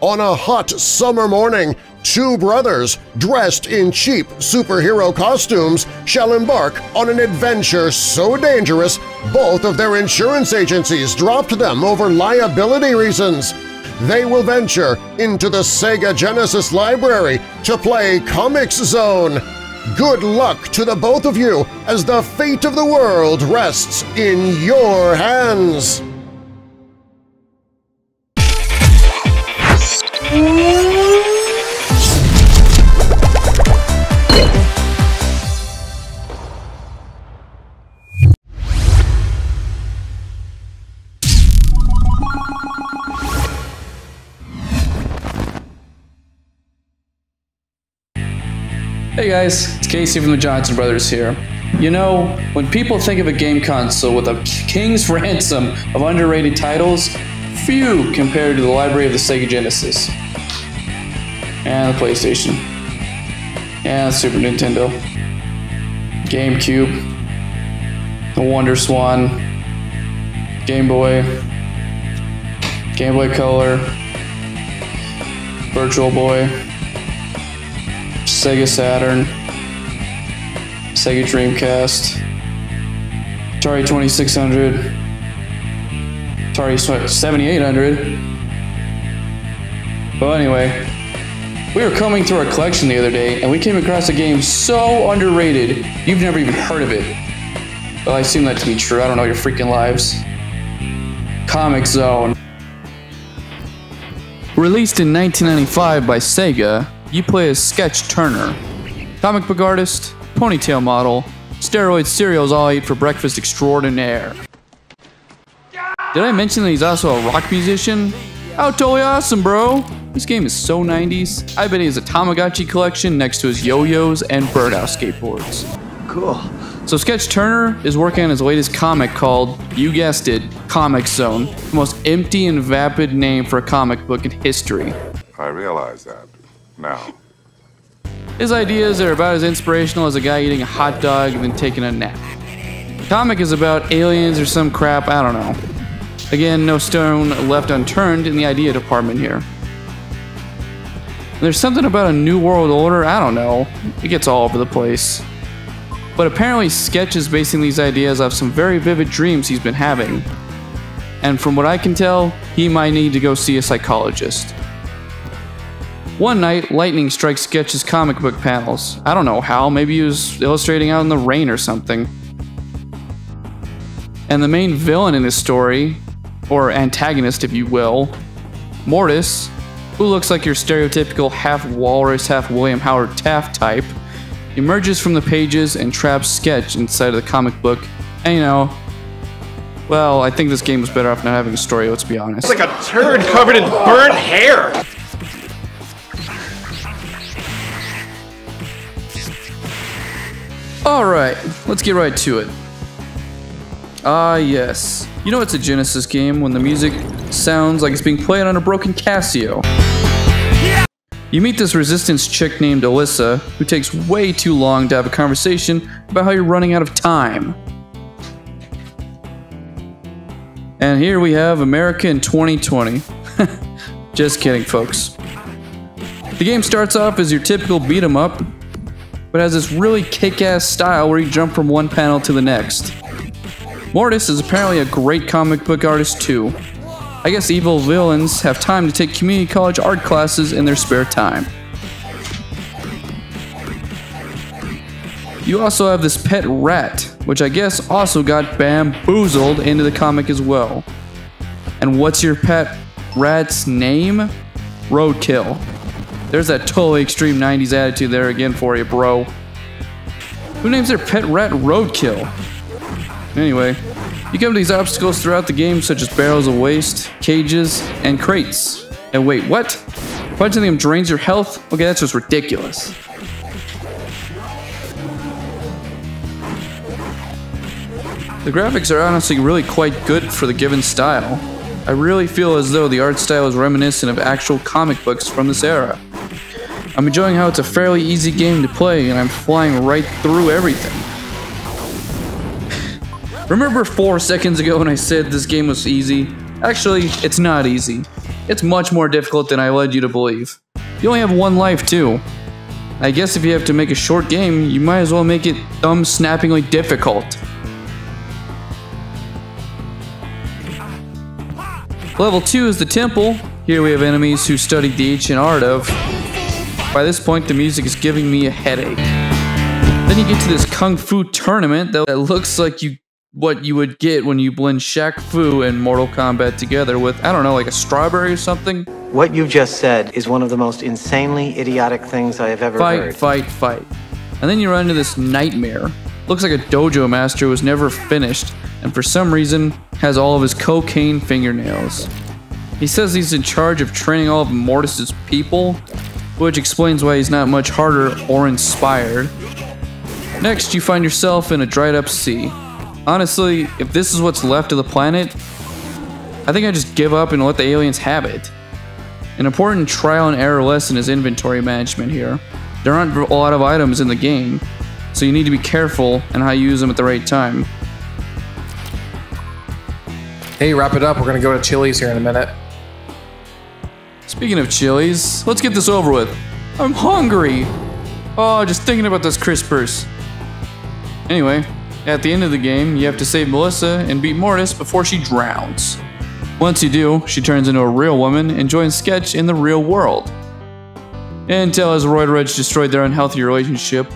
On a hot summer morning, two brothers, dressed in cheap superhero costumes, shall embark on an adventure so dangerous both of their insurance agencies dropped them over liability reasons. They will venture into the Sega Genesis library to play Comix Zone. Good luck to the both of you as the fate of the world rests in your hands! Hey guys, it's Casey from the Johnson Brothers here. You know, when people think of a game console with a king's ransom of underrated titles, few compared to the library of the Sega Genesis. And the PlayStation. And the Super Nintendo. GameCube. The Wonder Swan. Game Boy. Game Boy Color. Virtual Boy. Sega Saturn, Sega Dreamcast, Atari 2600, Atari 7800. Well, anyway, we were combing through our collection the other day and we came across a game so underrated you've never even heard of it. Well, I assume that to be true. I don't know your freaking lives. Comix Zone. Released in 1995 by Sega, you play as Sketch Turner, comic book artist, ponytail model, steroid cereals all eat for breakfast extraordinaire. Did I mention that he's also a rock musician? Oh, totally awesome, bro! This game is so 90s. I bet he has a Tamagotchi collection next to his yo-yos and birdhouse skateboards. Cool. So Sketch Turner is working on his latest comic called, you guessed it, Comix Zone, the most empty and vapid name for a comic book in history. I realize that. Now. His ideas are about as inspirational as a guy eating a hot dog and then taking a nap. The comic is about aliens or some crap, I don't know. Again, no stone left unturned in the idea department here. There's something about a new world order, I don't know. It gets all over the place. But apparently Sketch is basing these ideas off some very vivid dreams he's been having. And from what I can tell, he might need to go see a psychologist. One night, lightning strikes Sketch's comic book panels. I don't know how, maybe he was illustrating out in the rain or something. And the main villain in this story, or antagonist if you will, Mortis, who looks like your stereotypical half-walrus, half-William Howard Taft type, emerges from the pages and traps Sketch inside of the comic book, and you know, well, I think this game was better off not having a story, let's be honest. It's like a turd covered in burnt hair! Alright, let's get right to it. Ah, yes. You know it's a Genesis game when the music sounds like it's being played on a broken Casio. You meet this Resistance chick named Alyssa, who takes way too long to have a conversation about how you're running out of time. And here we have America in 2020. Just kidding, folks. The game starts off as your typical beat 'em up, but has this really kick-ass style where you jump from one panel to the next. Mortis is apparently a great comic book artist too. I guess evil villains have time to take community college art classes in their spare time. You also have this pet rat, which I guess also got bamboozled into the comic as well. And what's your pet rat's name? Roadkill. There's that totally extreme 90s attitude there again for you, bro. Who names their pet rat Roadkill? Anyway, you come to these obstacles throughout the game such as barrels of waste, cages, and crates. And wait, what? Punching them drains your health? Okay, that's just ridiculous. The graphics are honestly really quite good for the given style. I really feel as though the art style is reminiscent of actual comic books from this era. I'm enjoying how it's a fairly easy game to play and I'm flying right through everything. Remember 4 seconds ago when I said this game was easy? Actually, it's not easy. It's much more difficult than I led you to believe. You only have one life too. I guess if you have to make a short game, you might as well make it thumb-snappingly difficult. Level 2 is the temple. Here we have enemies who studied the ancient art of. By this point, the music is giving me a headache. Then you get to this kung fu tournament that looks like what you would get when you blend Shaq Fu and Mortal Kombat together with, I don't know, like a strawberry or something. What you've just said is one of the most insanely idiotic things I have ever heard. Fight. And then you run into this nightmare. Looks like a dojo master who was never finished, and for some reason has all of his cocaine fingernails. He says he's in charge of training all of Mortis's people, which explains why he's not much harder or inspired. Next, you find yourself in a dried up sea. Honestly, if this is what's left of the planet, I think I just give up and let the aliens have it. An important trial and error lesson is inventory management here. There aren't a lot of items in the game, so you need to be careful in how you use them at the right time. Hey, wrap it up. We're gonna go to Chili's here in a minute. Speaking of Chili's, let's get this over with. I'm hungry! Oh, just thinking about those crispers. Anyway, at the end of the game, you have to save Melissa and beat Mortis before she drowns. Once you do, she turns into a real woman and joins Sketch in the real world. Until as Roid Reg destroyed their unhealthy relationship.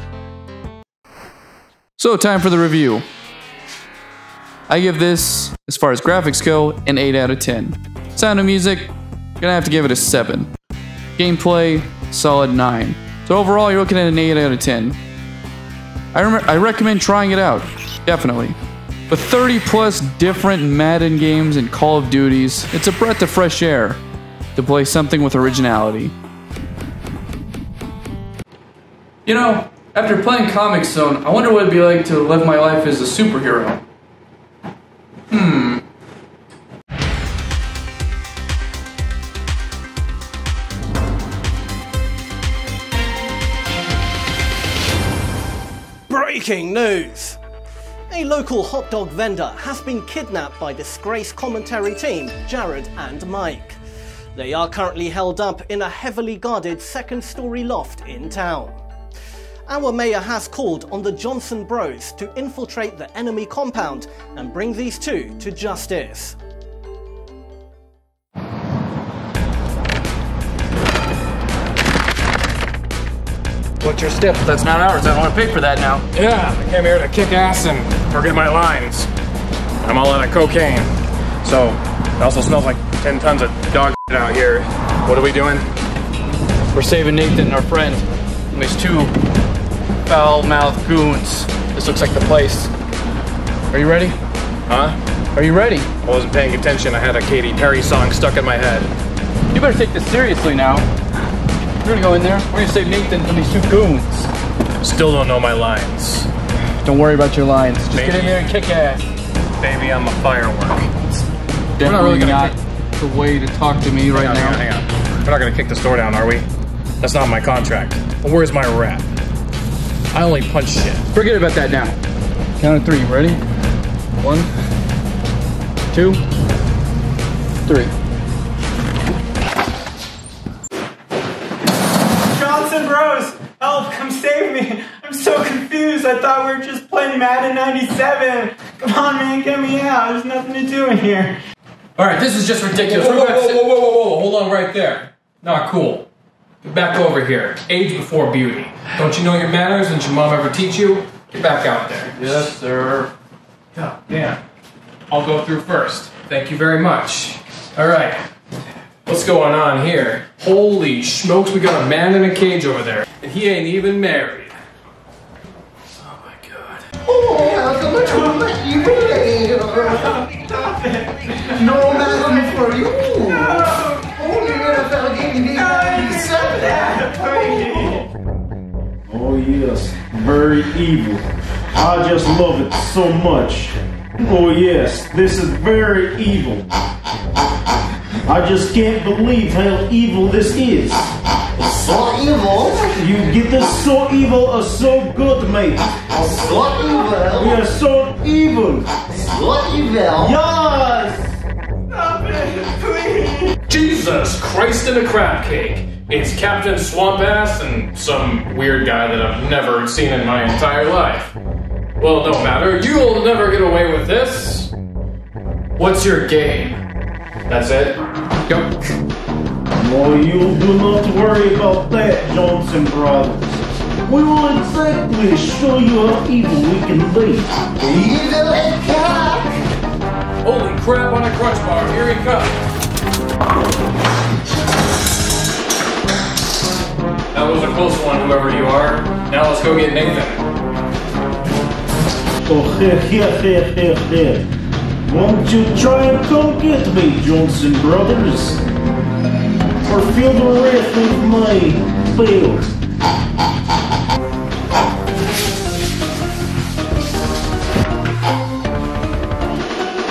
So, time for the review. I give this, as far as graphics go, an 8 out of 10. Sound and music, gonna have to give it a 7. Gameplay, solid 9. So overall, you're looking at an 8 out of 10. I recommend trying it out, definitely. With 30 plus different Madden games and Call of Duties, it's a breath of fresh air to play something with originality. You know, after playing Comix Zone, I wonder what it'd be like to live my life as a superhero. Breaking news! A local hot dog vendor has been kidnapped by disgraced commentary team Jared and Mike. They are currently held up in a heavily guarded second-story loft in town. Our mayor has called on the Johnson Bros to infiltrate the enemy compound and bring these two to justice. What's your step? That's not ours, I don't want to pay for that now. Yeah, I came here to kick ass and forget my lines. I'm all out of cocaine. So, it also smells like 10 tons of dog shit out here. What are we doing? We're saving Nathan and our friend from these two foul-mouthed goons. This looks like the place. Are you ready? Huh? Are you ready? I wasn't paying attention. I had a Katy Perry song stuck in my head. You better take this seriously now. We're gonna go in there. We're gonna save Nathan from these two goons. Still don't know my lines. Don't worry about your lines. Just Maybe. get in there and kick ass. Baby, I'm a firework. Definitely not really not gonna the way to talk to me right now. Hang on. We're not gonna kick this door down, are we? That's not my contract. Well, where's my rep? I only punch shit. Forget about that now. Count of 3. Ready? 1, 2, 3. Johnson Bros, help, come save me. I'm so confused. I thought we were just playing Madden 97. Come on, man, get me out. There's nothing to do in here. All right, this is just ridiculous. Whoa, hold on right there. Not cool. Get back over here. Age before beauty. Don't you know your manners? Didn't your mom ever teach you? Get back out there. Yes, sir. God damn. I'll go through first. Thank you very much. All right. What's going on here? Holy smokes, we got a man in a cage over there. And he ain't even married. Oh my god. No Madden for you. Only NFL game Oh yes, very evil. I just love it so much. Oh yes, this is very evil. I just can't believe how evil this is. So evil. You get this so evil or so good, mate. So evil. We are so evil. So evil. Yes! Stop it, please. Jesus Christ in a crab cake. It's Captain Swampass and some weird guy that I've never seen in my entire life. Well, no matter. You'll never get away with this. What's your game? That's it? Go. Oh, you do not worry about that, Johnson Brothers. We will exactly show you how evil we can be. Evil and cock! Holy crap on a crunch bar. Here he comes. That was a close one, whoever you are. Now let's go get Nathan. Oh, Won't you try and come get me, Johnson Brothers? Or feel the wrath of my fail?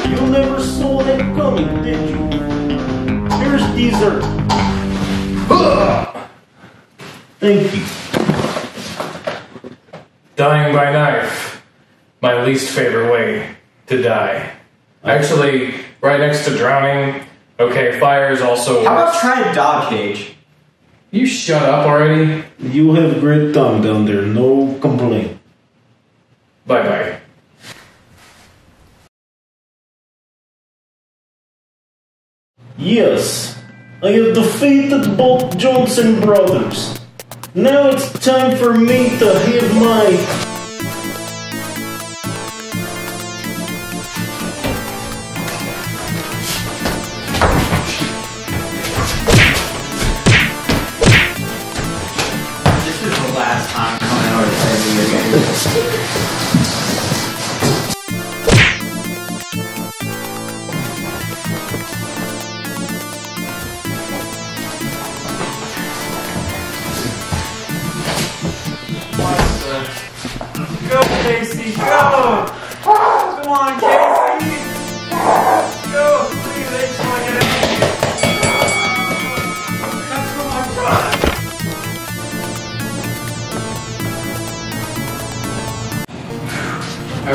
You never saw that coming, did you? Here's dessert. Thank you. Dying by knife. My least favorite way to die. Actually, right next to drowning. Okay, fire is also. How about trying a dog cage? You shut up already. You have a great tongue down there, no complaint. Bye bye. Yes, I have defeated both Johnson Brothers. Now it's time for me to have my... Go, Casey, go! Come on, Casey! Go, please, I just want to get it. That's for my brother!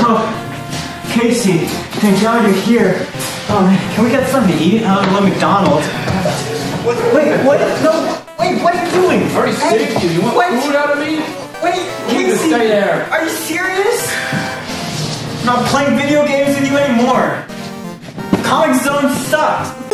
Oh, Casey, thank God you're here. Can we get something to eat? McDonald's. Wait, what? No, wait, what are you doing? I already saved you. You want food out of me? Wait, You need to Casey, stay there. are you serious? I'm not playing video games with you anymore. Comic Zone sucks.